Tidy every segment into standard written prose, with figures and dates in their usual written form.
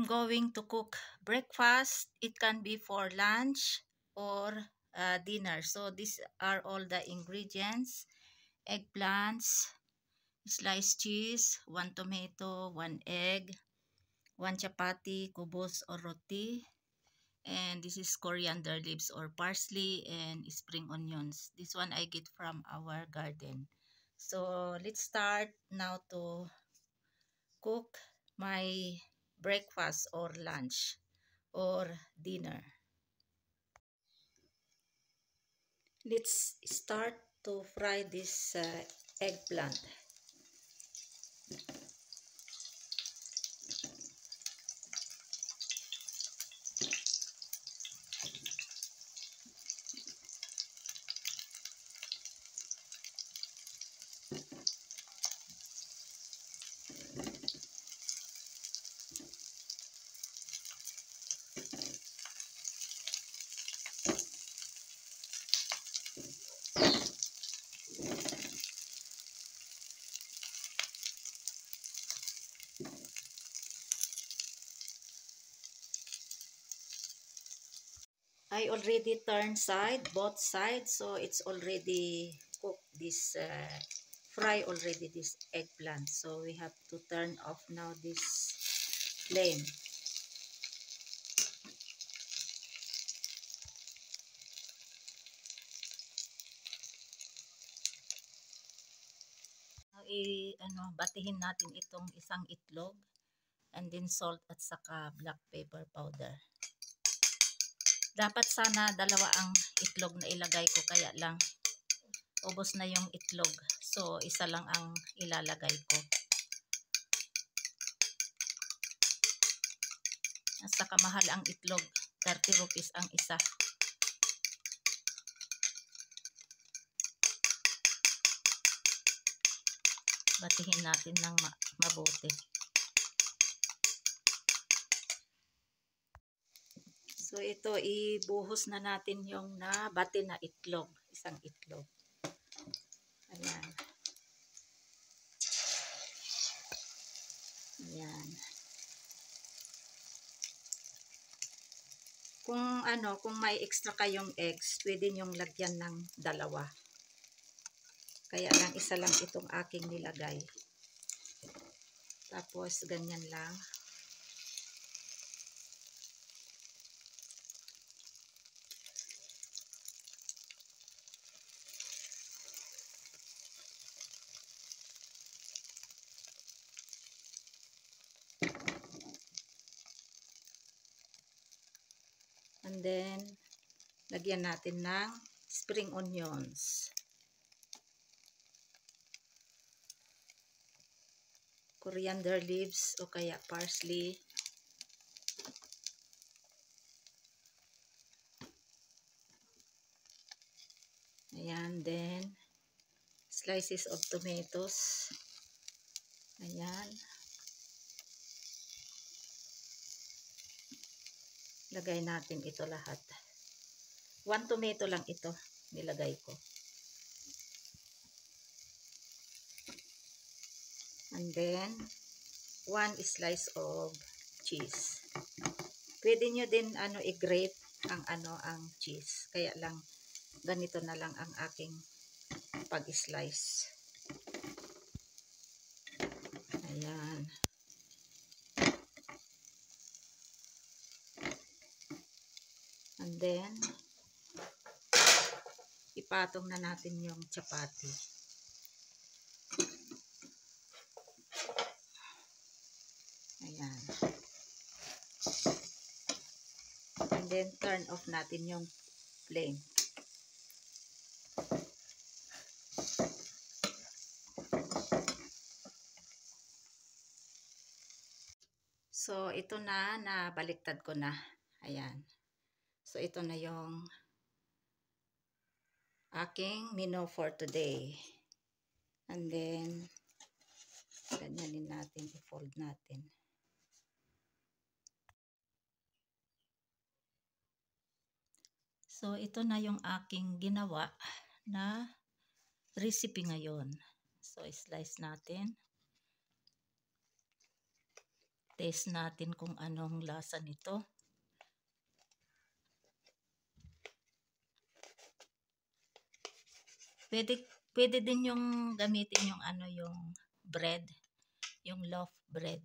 I'm going to cook breakfast. It can be for lunch or dinner. So these are all the ingredients: eggplants, sliced cheese, 1 tomato, 1 egg, 1 chapati, kubos or roti, and this is coriander leaves or parsley and spring onions. This one I get from our garden. So let's start now to cook my breakfast or lunch or dinner. Let's start to fry this eggplant. I already turned both sides, so it's already cooked this fry already this eggplant. So we have to turn off now this flame. Batihin natin itong isang itlog and then salt at saka black pepper powder. Dapat sana dalawa ang itlog na ilagay ko, kaya lang ubos na yung itlog. So isa lang ang ilalagay ko. At saka mahal ang itlog, 30 rupees ang isa. Batihin natin ng mabuti. So ito, ibuhos na natin yung nabati na itlog, isang itlog. Ayan. Ayan. Kung may extra kayong eggs, pwede nyong lagyan ng dalawa. Kaya lang isa lang itong aking nilagay. Tapos ganyan lang. And then lagyan natin ng spring onions. Coriander leaves o kaya parsley. Ayan, then slices of tomatoes. Ayan. Lagay natin ito lahat. 1 tomato lang ito nilagay ko. And then 1 slice of cheese. Pwede nyo din i-grate ang cheese. Kaya lang ganito na lang ang aking pag-slice. Ayan. And then ipatong na natin yung chapati. Ayan. And then turn off natin yung flame. So ito na baliktad ko na. Ayan. So ito na yung aking menu for today. And then ganyanin natin, i-fold natin. So ito na yung aking ginawa na recipe ngayon. So slice natin. Taste natin kung anong lasa nito. Pwede din yung gamitin yung yung bread, yung loaf bread.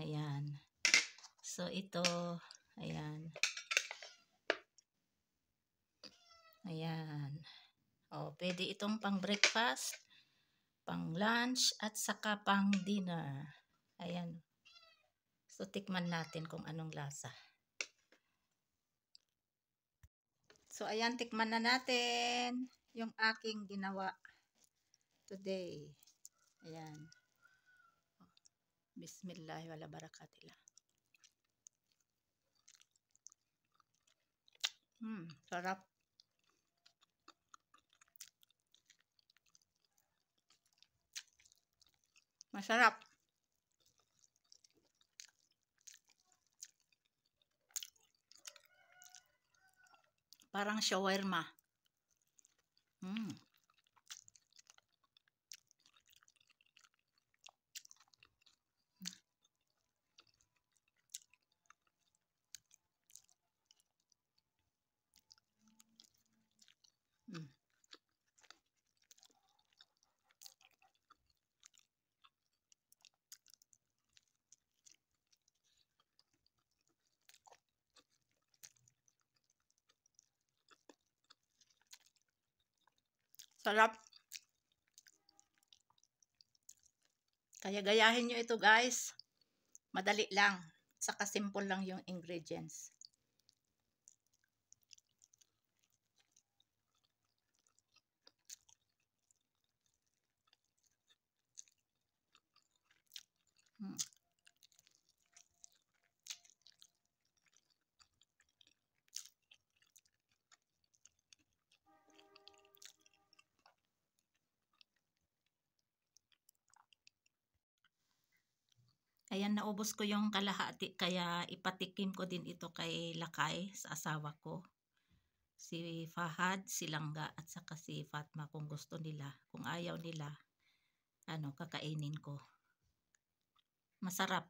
Ayan. So ito, ayan. Ayan. Oh, pwede itong pang breakfast, pang lunch, at saka pang dinner. Ayan. So tikman natin kung anong lasa. So ayan, tikman na natin yung aking ginawa today. Ayan. Bismillah wala barakatillah. Sarap. Masarap. Parang shawarma. Sarap. Kaya gayahin nyo ito guys. Madali lang. Saka simple lang yung ingredients. Ayan, naubos ko yung kalahati. Kaya ipatikim ko din ito kay Lakay, sa asawa ko. Si Fahad, si Langga, at saka si Fatma kung gusto nila. Kung ayaw nila, kakainin ko. Masarap.